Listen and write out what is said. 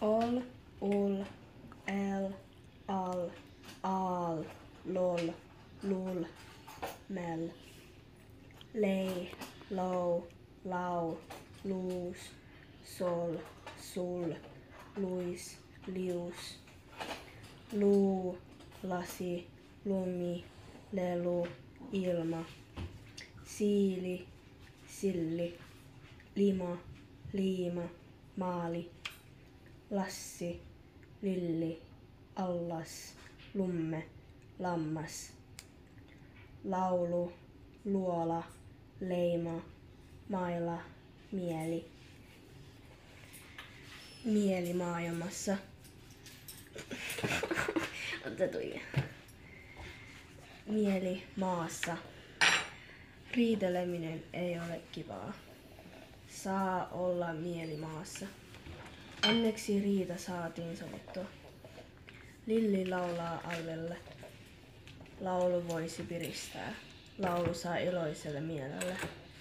Ol, ul, el, al, aal, lol, lul, mel. Lei, lou, lau, luus, sol, sul, luis, lius. Luu, lasi, lumi, lelu, ilma. Siili, silli, lima, liima, maali. Lassi, lilli, allas, lumme, lammas. Laulu, luola, leima, maila, mieli. Mieli maailmassa. Mieli maassa. Riiteleminen ei ole kivaa. Saa olla mieli maassa. Onneksi riita saatiin sovittua. Lilli laulaa allelle. Laulu voisi piristää. Laulu saa iloiselle mielelle.